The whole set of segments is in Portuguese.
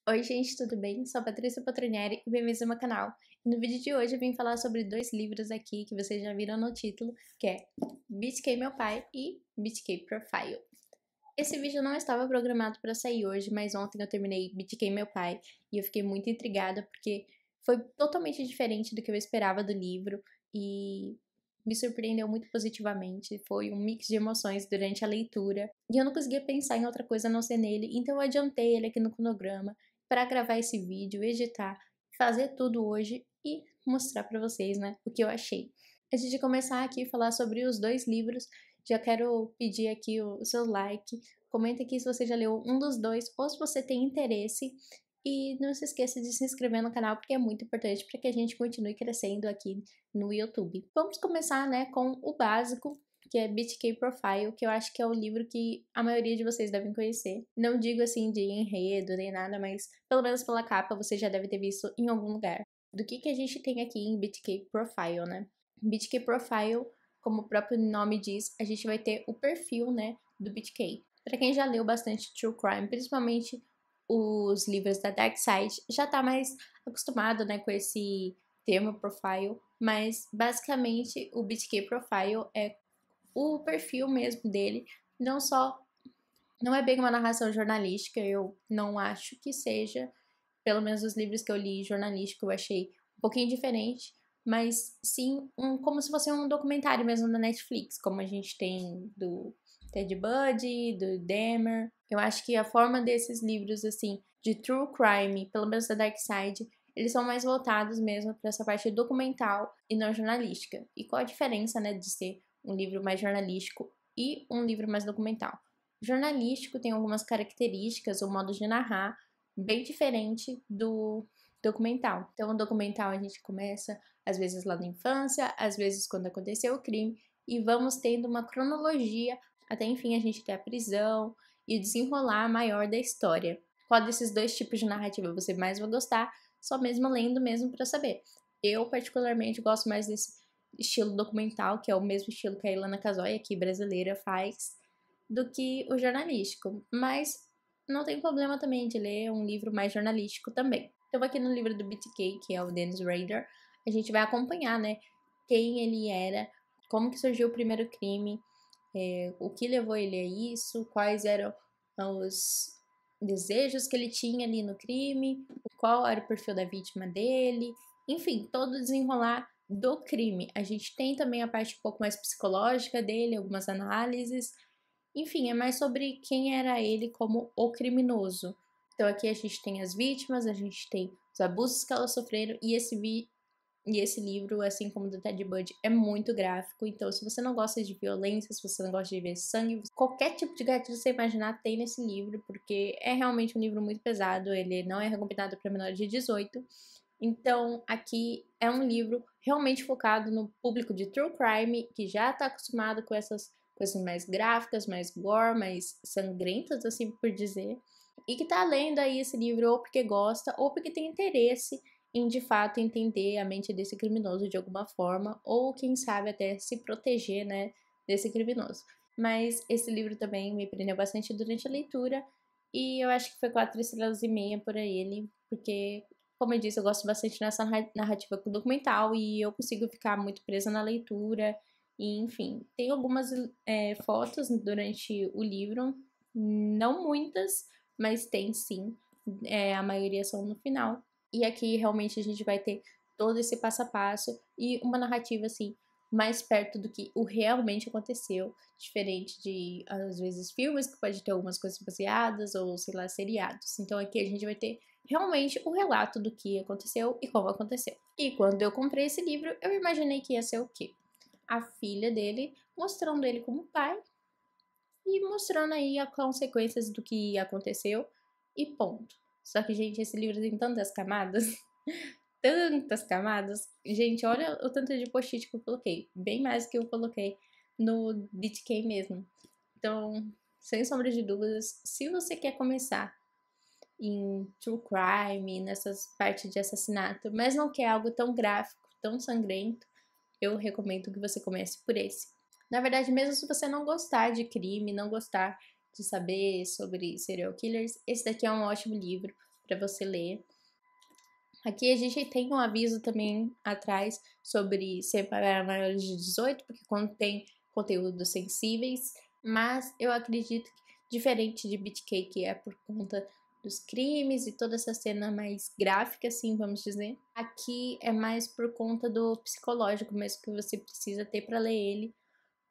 Oi gente, tudo bem? Sou a Patrícia Patronieri e bem-vindos ao meu canal. E no vídeo de hoje eu vim falar sobre dois livros aqui que vocês já viram no título, que é BTK Meu Pai e BTK Profile. Esse vídeo não estava programado para sair hoje, mas ontem eu terminei BTK Meu Pai e eu fiquei muito intrigada porque foi totalmente diferente do que eu esperava do livro e me surpreendeu muito positivamente. Foi um mix de emoções durante a leitura e eu não conseguia pensar em outra coisa a não ser nele, então eu adiantei ele aqui no cronograma para gravar esse vídeo, editar, fazer tudo hoje e mostrar para vocês, né, o que eu achei. Antes de começar aqui a falar sobre os dois livros, já quero pedir aqui o seu like, comenta aqui se você já leu um dos dois ou se você tem interesse e não se esqueça de se inscrever no canal porque é muito importante para que a gente continue crescendo aqui no YouTube. Vamos começar, né, com o básico, que é BTK Profile, que eu acho que é o livro que a maioria de vocês devem conhecer. Não digo assim de enredo nem nada, mas pelo menos pela capa você já deve ter visto em algum lugar. Do que a gente tem aqui em BTK Profile, né? BTK Profile, como o próprio nome diz, a gente vai ter o perfil, né, do BTK. Para quem já leu bastante True Crime, principalmente os livros da Dark Side, já tá mais acostumado, né, com esse termo profile, mas basicamente o BTK Profile é o perfil mesmo dele, não é bem uma narração jornalística, eu não acho que seja, pelo menos os livros que eu li jornalístico eu achei um pouquinho diferente, mas sim como se fosse um documentário mesmo da Netflix, como a gente tem do Ted Bundy, do Dahmer. Eu acho que a forma desses livros, assim, de true crime, pelo menos da Dark Side, eles são mais voltados mesmo para essa parte documental e não jornalística. E qual a diferença, né, de ser um livro mais jornalístico e um livro mais documental? O jornalístico tem algumas características, o modo de narrar, bem diferente do documental. Então, o documental a gente começa, às vezes, lá na infância, às vezes quando aconteceu o crime, e vamos tendo uma cronologia até, enfim, a gente ter a prisão e o desenrolar maior da história. Qual desses dois tipos de narrativa você mais vai gostar? Só mesmo lendo mesmo para saber. Eu, particularmente, gosto mais desse estilo documental, que é o mesmo estilo que a Ilana Casoy, aqui brasileira, faz, do que o jornalístico. Mas não tem problema também de ler um livro mais jornalístico também. Então, aqui no livro do BTK, que é o Dennis Rader, a gente vai acompanhar, né, quem ele era, como que surgiu o primeiro crime, o que levou ele a isso, quais eram os desejos que ele tinha ali no crime, qual era o perfil da vítima dele, enfim, todo o desenrolar do crime. A gente tem também a parte um pouco mais psicológica dele, algumas análises, enfim, é mais sobre quem era ele como o criminoso. Então aqui a gente tem as vítimas, a gente tem os abusos que elas sofreram e esse livro, assim como o do Ted Bundy, é muito gráfico. Então, se você não gosta de violência, se você não gosta de ver sangue, qualquer tipo de gatilho que você imaginar tem nesse livro, porque é realmente um livro muito pesado. Ele não é recomendado para menores de 18. Então, aqui é um livro realmente focado no público de true crime, que já está acostumado com essas coisas mais gráficas, mais gore, mais sangrentas, assim por dizer, e que tá lendo aí esse livro ou porque gosta ou porque tem interesse em de fato entender a mente desse criminoso de alguma forma, ou quem sabe até se proteger, né, desse criminoso. Mas esse livro também me prendeu bastante durante a leitura, e eu acho que foi 4,5 estrelas por ele, porque, como eu disse, eu gosto bastante dessa narrativa documental e eu consigo ficar muito presa na leitura. E, enfim, tem algumas fotos durante o livro, não muitas, mas tem sim. A maioria são no final. E aqui realmente a gente vai ter todo esse passo a passo e uma narrativa assim mais perto do que o realmente aconteceu, diferente de às vezes filmes que pode ter algumas coisas baseadas ou sei lá seriados. Então aqui a gente vai ter realmente o relato do que aconteceu e como aconteceu. E quando eu comprei esse livro, eu imaginei que ia ser o quê? A filha dele mostrando ele como pai e mostrando aí as consequências do que aconteceu e ponto. Só que, gente, esse livro tem tantas camadas, tantas camadas. Gente, olha o tanto de post-it que eu coloquei. Bem mais que eu coloquei no BTK mesmo. Então, sem sombra de dúvidas, se você quer começar em true crime, nessas partes de assassinato, mas não quer algo tão gráfico, tão sangrento, eu recomendo que você comece por esse. Na verdade, mesmo se você não gostar de crime, não gostar de saber sobre serial killers, esse daqui é um ótimo livro para você ler. Aqui a gente tem um aviso também atrás sobre ser para maiores de 18, porque contém conteúdos sensíveis, mas eu acredito que, diferente de BTK, que é por conta dos crimes e toda essa cena mais gráfica, assim, vamos dizer, aqui é mais por conta do psicológico mesmo que você precisa ter para ler ele,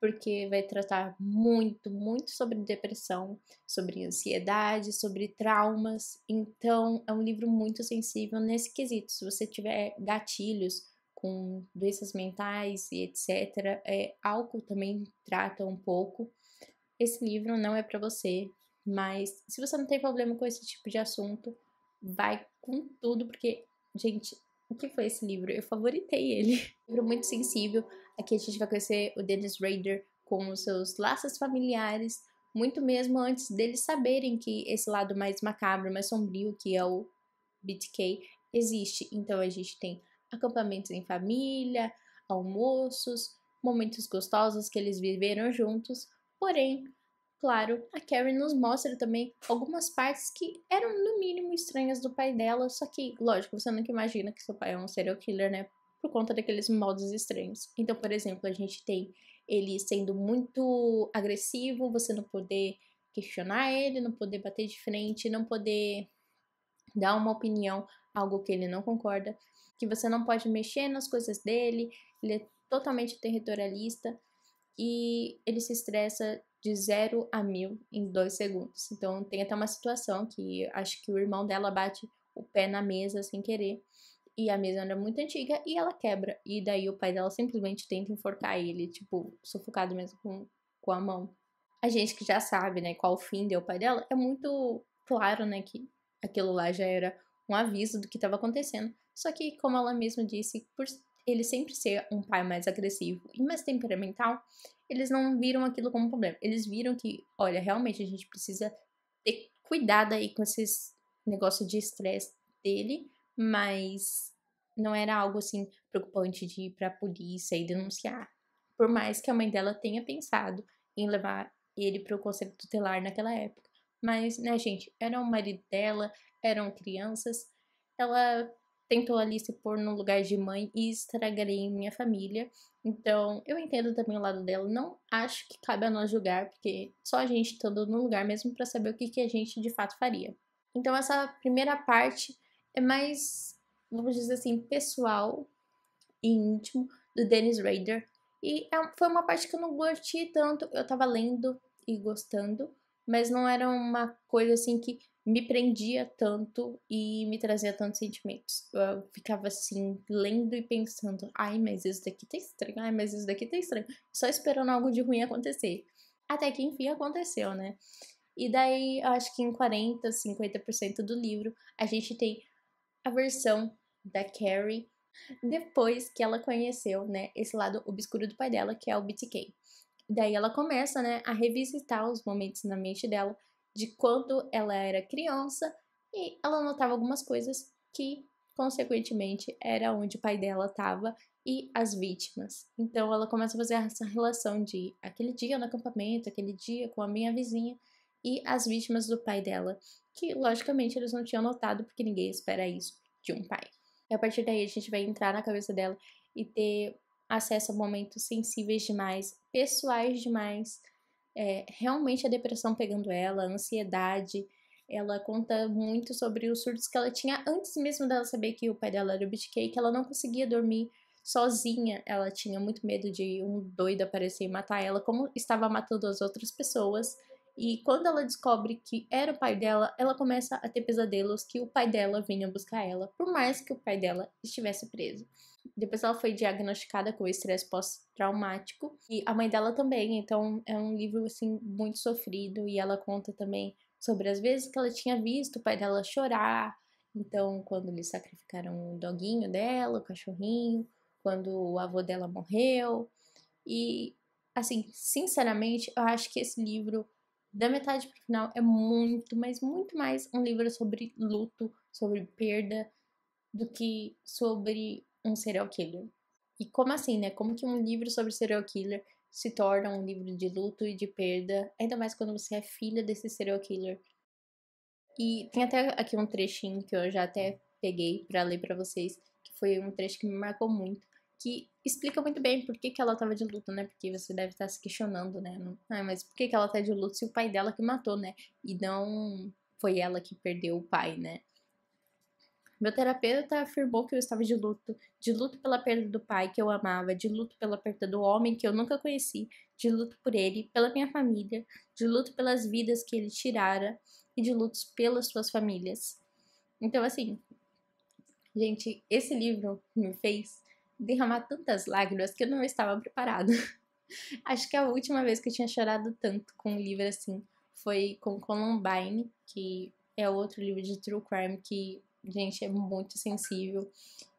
porque vai tratar muito, muito sobre depressão, sobre ansiedade, sobre traumas. Então, é um livro muito sensível nesse quesito. Se você tiver gatilhos com doenças mentais e etc., álcool também trata um pouco. Esse livro não é para você, mas se você não tem problema com esse tipo de assunto, vai com tudo, porque, gente, o que foi esse livro? Eu favoritei ele. Livro muito sensível. Aqui a gente vai conhecer o Dennis Rader com os seus laços familiares, muito mesmo antes deles saberem que esse lado mais macabro, mais sombrio, que é o BTK, existe. Então a gente tem acampamentos em família, almoços, momentos gostosos que eles viveram juntos. Porém, claro, a Carrie nos mostra também algumas partes que eram no mínimo estranhas do pai dela, só que, lógico, você nunca imagina que seu pai é um serial killer, né? Por conta daqueles modos estranhos. Então, por exemplo, a gente tem ele sendo muito agressivo, você não poder questionar ele, não poder bater de frente, não poder dar uma opinião, algo que ele não concorda, que você não pode mexer nas coisas dele, ele é totalmente territorialista e ele se estressa de 0 a 1000 em 2 segundos. Então tem até uma situação que acho que o irmão dela bate o pé na mesa sem querer e a mesa era muito antiga e ela quebra. E daí o pai dela simplesmente tenta enforcar ele, tipo, sufocado mesmo com a mão. A gente que já sabe, né, qual o fim deu o pai dela, é muito claro, né, que aquilo lá já era um aviso do que estava acontecendo. Só que, como ela mesma disse, por ele sempre ser um pai mais agressivo e mais temperamental, eles não viram aquilo como um problema. Eles viram que, olha, realmente a gente precisa ter cuidado aí com esses negócios de estresse dele, mas não era algo assim preocupante de ir pra polícia e denunciar. Por mais que a mãe dela tenha pensado em levar ele para o conselho tutelar naquela época. Mas, né, gente, era o marido dela, eram crianças, ela tentou ali se pôr no lugar de mãe e estragaria minha família. Então, eu entendo também o lado dela. Não acho que cabe a nós julgar, porque só a gente estando no lugar mesmo para saber o que a gente de fato faria. Então, essa primeira parte é mais, vamos dizer assim, pessoal e íntimo do Dennis Rader. E foi uma parte que eu não curti tanto. Eu tava lendo e gostando, mas não era uma coisa assim que me prendia tanto e me trazia tantos sentimentos. Eu ficava assim, lendo e pensando, ai, mas isso daqui tá estranho, ai, mas isso daqui tá estranho. Só esperando algo de ruim acontecer. Até que enfim aconteceu, né? E daí, eu acho que em 40, 50% do livro, a gente tem a versão da Carrie depois que ela conheceu, né, esse lado obscuro do pai dela, que é o BTK. Daí ela começa, né, a revisitar os momentos na mente dela de quando ela era criança e ela notava algumas coisas que, consequentemente, era onde o pai dela estava e as vítimas. Então ela começa a fazer essa relação de aquele dia no acampamento, aquele dia com a minha vizinha e as vítimas do pai dela, que logicamente eles não tinham notado porque ninguém espera isso de um pai. E a partir daí a gente vai entrar na cabeça dela e ter acesso a momentos sensíveis demais, pessoais demais. Realmente a depressão pegando ela, a ansiedade. Ela conta muito sobre os surtos que ela tinha antes mesmo dela saber que o pai dela era o BTK, que ela não conseguia dormir sozinha. Ela tinha muito medo de um doido aparecer e matar ela, como estava matando as outras pessoas. E quando ela descobre que era o pai dela, ela começa a ter pesadelos que o pai dela vinha buscar ela, por mais que o pai dela estivesse preso. Depois ela foi diagnosticada com estresse pós-traumático e a mãe dela também, então é um livro assim muito sofrido e ela conta também sobre as vezes que ela tinha visto o pai dela chorar. Então, quando eles sacrificaram o doguinho dela, o cachorrinho, quando o avô dela morreu. E assim, sinceramente, eu acho que esse livro da metade pro final é muito, mas muito mais um livro sobre luto, sobre perda, do que sobre um serial killer. E como assim, né? Como que um livro sobre serial killer se torna um livro de luto e de perda, ainda mais quando você é filha desse serial killer? E tem até aqui um trechinho que eu já até peguei pra ler pra vocês, que foi um trecho que me marcou muito, que explica muito bem por que que ela tava de luto, né? Porque você deve estar se questionando, né? Mas por que que ela tá de luto se o pai dela que matou, né? E não foi ela que perdeu o pai, né? Meu terapeuta afirmou que eu estava de luto pela perda do pai que eu amava, de luto pela perda do homem que eu nunca conheci, de luto por ele, pela minha família, de luto pelas vidas que ele tirara e de lutos pelas suas famílias. Então, assim, gente, esse livro me fez derramar tantas lágrimas que eu não estava preparada. Acho que a última vez que eu tinha chorado tanto com um livro assim foi com Columbine, que é outro livro de true crime que, gente, é muito sensível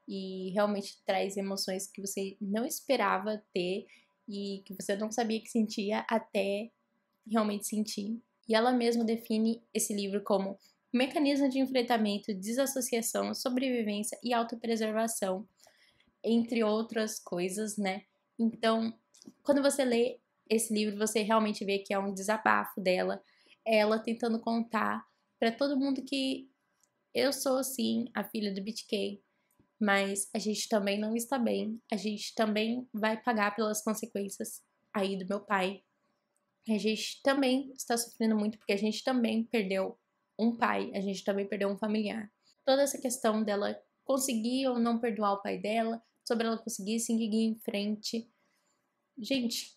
e realmente traz emoções que você não esperava ter e que você não sabia que sentia até realmente sentir. E ela mesma define esse livro como um mecanismo de enfrentamento, desassociação, sobrevivência e autopreservação, entre outras coisas, né? Então, quando você lê esse livro, você realmente vê que é um desabafo dela, ela tentando contar para todo mundo que eu sou sim a filha do BTK, mas a gente também não está bem, a gente também vai pagar pelas consequências aí do meu pai. A gente também está sofrendo muito porque a gente também perdeu um pai, a gente também perdeu um familiar. Toda essa questão dela conseguir ou não perdoar o pai dela, sobre ela conseguir seguir em frente. Gente,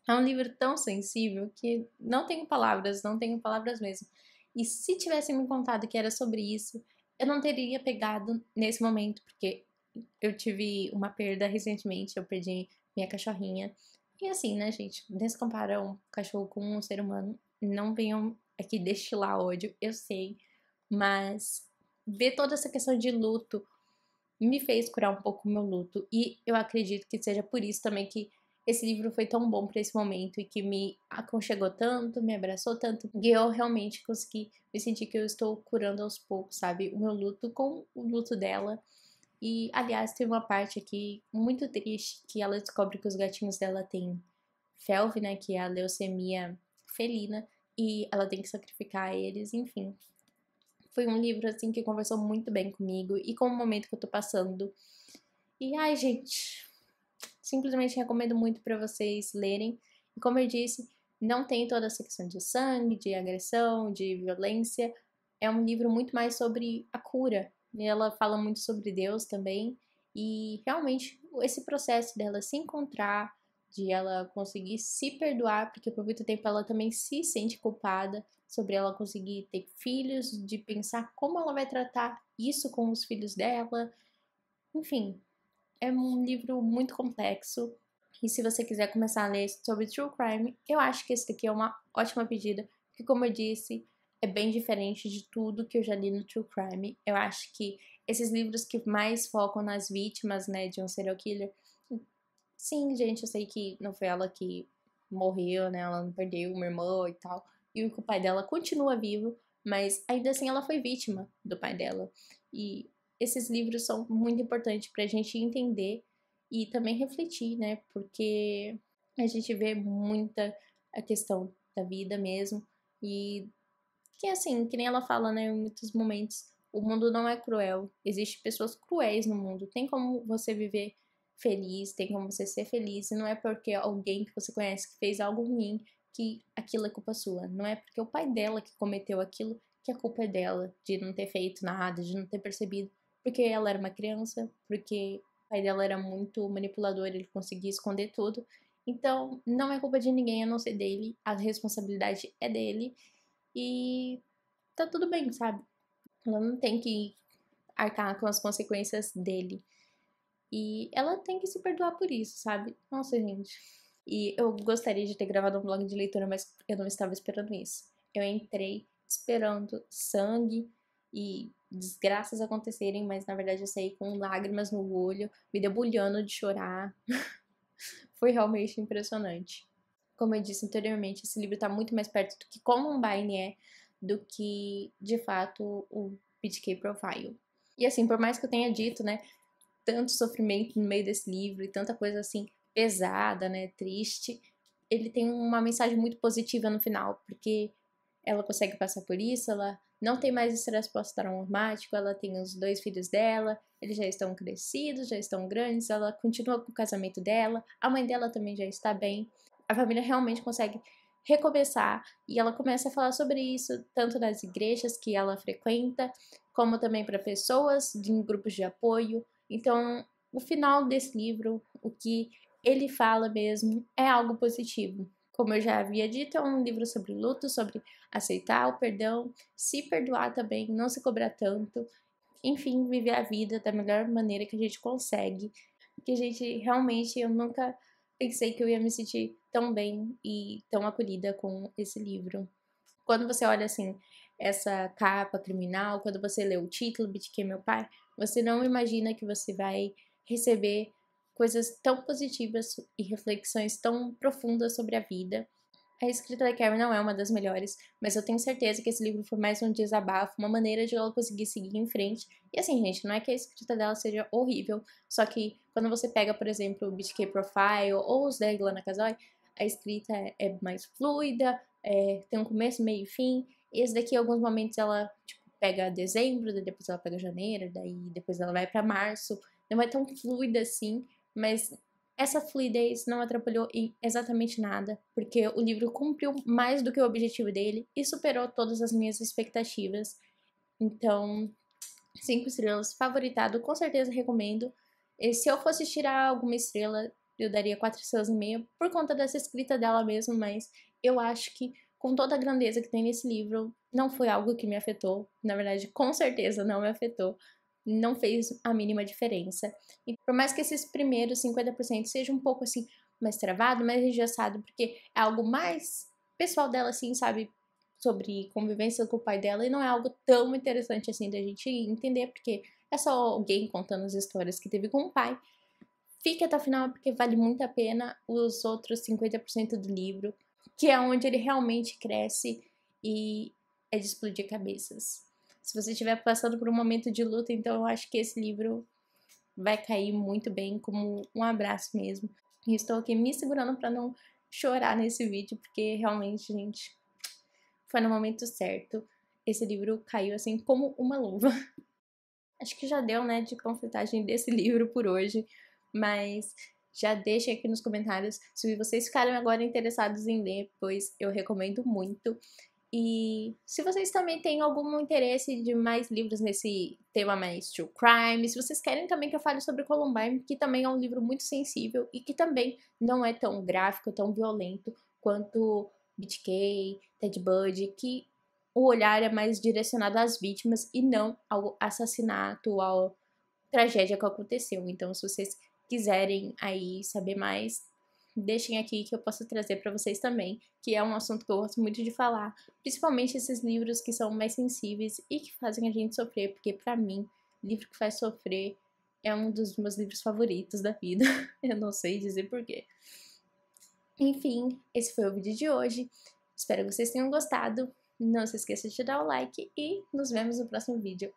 é um livro tão sensível que não tenho palavras mesmo. E se tivessem me contado que era sobre isso, eu não teria pegado nesse momento, porque eu tive uma perda recentemente, eu perdi minha cachorrinha. E assim, né, gente, nem se compara um cachorro com um ser humano. Não venham aqui destilar ódio, eu sei. Mas ver toda essa questão de luto me fez curar um pouco o meu luto. E eu acredito que seja por isso também que esse livro foi tão bom para esse momento e que me aconchegou tanto, me abraçou tanto, e eu realmente consegui me sentir que eu estou curando aos poucos, sabe? O meu luto com o luto dela. E, aliás, tem uma parte aqui muito triste que ela descobre que os gatinhos dela têm FeLV, né? Que é a leucemia felina, e ela tem que sacrificar eles, enfim. Foi um livro, assim, que conversou muito bem comigo e com o momento que eu tô passando. E, ai, gente, simplesmente recomendo muito para vocês lerem. E como eu disse, não tem toda essa questão de sangue, de agressão, de violência. É um livro muito mais sobre a cura. E ela fala muito sobre Deus também. E realmente esse processo dela se encontrar, de ela conseguir se perdoar, porque por muito tempo ela também se sente culpada sobre ela conseguir ter filhos, de pensar como ela vai tratar isso com os filhos dela. Enfim, é um livro muito complexo. E se você quiser começar a ler sobre True Crime, eu acho que esse daqui é uma ótima pedida, porque como eu disse, é bem diferente de tudo que eu já li no True Crime. Eu acho que esses livros que mais focam nas vítimas, né, de um serial killer, sim, gente, eu sei que não foi ela que morreu, né, ela não perdeu uma irmã e tal, e o pai dela continua vivo, mas ainda assim ela foi vítima do pai dela. E esses livros são muito importantes pra gente entender e também refletir, né? Porque a gente vê muita a questão da vida mesmo e que assim, que nem ela fala, né, em muitos momentos, o mundo não é cruel. Existem pessoas cruéis no mundo. Tem como você viver feliz, tem como você ser feliz, e não é porque alguém que você conhece que fez algo ruim que aquilo é culpa sua. Não é porque o pai dela que cometeu aquilo que a culpa é dela, de não ter feito nada, de não ter percebido, porque ela era uma criança, porque o pai dela era muito manipulador, ele conseguia esconder tudo. Então, não é culpa de ninguém a não ser dele, a responsabilidade é dele e tá tudo bem, sabe? Ela não tem que arcar com as consequências dele. E ela tem que se perdoar por isso, sabe? Nossa, gente. E eu gostaria de ter gravado um blog de leitura, mas eu não estava esperando isso. Eu entrei esperando sangue e desgraças acontecerem, mas na verdade eu saí com lágrimas no olho, me debulhando de chorar. Foi realmente impressionante. Como eu disse anteriormente, esse livro está muito mais perto do que Columbine é, do que, de fato, o BTK Profile. E assim, por mais que eu tenha dito, né, tanto sofrimento no meio desse livro e tanta coisa assim pesada, né, triste, ele tem uma mensagem muito positiva no final, porque ela consegue passar por isso, ela não tem mais estresse pós-traumático, ela tem os 2 filhos dela, eles já estão crescidos, já estão grandes, ela continua com o casamento dela, a mãe dela também já está bem. A família realmente consegue recomeçar e ela começa a falar sobre isso, tanto nas igrejas que ela frequenta, como também para pessoas em grupos de apoio. Então, o final desse livro, o que ele fala mesmo, é algo positivo. Como eu já havia dito, é um livro sobre luto, sobre aceitar o perdão, se perdoar também, não se cobrar tanto, enfim, viver a vida da melhor maneira que a gente consegue. Que a gente realmente, eu nunca pensei que eu ia me sentir tão bem e tão acolhida com esse livro. Quando você olha assim, essa capa criminal, quando você lê o título, BTK Meu Pai, você não imagina que você vai receber coisas tão positivas e reflexões tão profundas sobre a vida. A escrita da Carrie não é uma das melhores, mas eu tenho certeza que esse livro foi mais um desabafo, uma maneira de ela conseguir seguir em frente. E assim, gente, não é que a escrita dela seja horrível, só que quando você pega, por exemplo, o BTK Profile ou os da Ilana Casoy, a escrita é mais fluida, tem um começo, meio e fim. Esse daqui, em alguns momentos, ela tipo, pega dezembro, daí depois ela pega janeiro, daí depois ela vai para março. Não é tão fluida assim, mas essa fluidez não atrapalhou em exatamente nada, porque o livro cumpriu mais do que o objetivo dele e superou todas as minhas expectativas. Então, 5 estrelas, favoritado, com certeza recomendo. E se eu fosse tirar alguma estrela, eu daria 4 estrelas e meia, por conta dessa escrita dela mesmo, mas eu acho que com toda a grandeza que tem nesse livro, não foi algo que me afetou. Na verdade, com certeza não me afetou. Não fez a mínima diferença. E por mais que esses primeiros 50% seja um pouco assim, mais travado, mais engessado, porque é algo mais pessoal dela, assim, sabe? Sobre convivência com o pai dela, e não é algo tão interessante assim da gente entender, porque é só alguém contando as histórias que teve com o pai. Fique até o final, porque vale muito a pena os outros 50% do livro, que é onde ele realmente cresce e é de explodir cabeças. Se você estiver passando por um momento de luta, então eu acho que esse livro vai cair muito bem, como um abraço mesmo. E estou aqui me segurando para não chorar nesse vídeo, porque realmente, gente, foi no momento certo. Esse livro caiu assim como uma luva. Acho que já deu, né, de panfletagem desse livro por hoje, mas já deixem aqui nos comentários se vocês ficaram agora interessados em ler, pois eu recomendo muito. E se vocês também têm algum interesse de mais livros nesse tema mais true crime, se vocês querem também que eu fale sobre Columbine, que também é um livro muito sensível e que também não é tão gráfico, tão violento quanto BTK, Ted Bundy, que o olhar é mais direcionado às vítimas e não ao assassinato, à tragédia que aconteceu. Então, se vocês quiserem aí saber mais, deixem aqui que eu posso trazer para vocês também, que é um assunto que eu gosto muito de falar, principalmente esses livros que são mais sensíveis e que fazem a gente sofrer, porque para mim, livro que faz sofrer é um dos meus livros favoritos da vida. Eu não sei dizer porquê. Enfim, esse foi o vídeo de hoje. Espero que vocês tenham gostado. Não se esqueça de dar o like e nos vemos no próximo vídeo.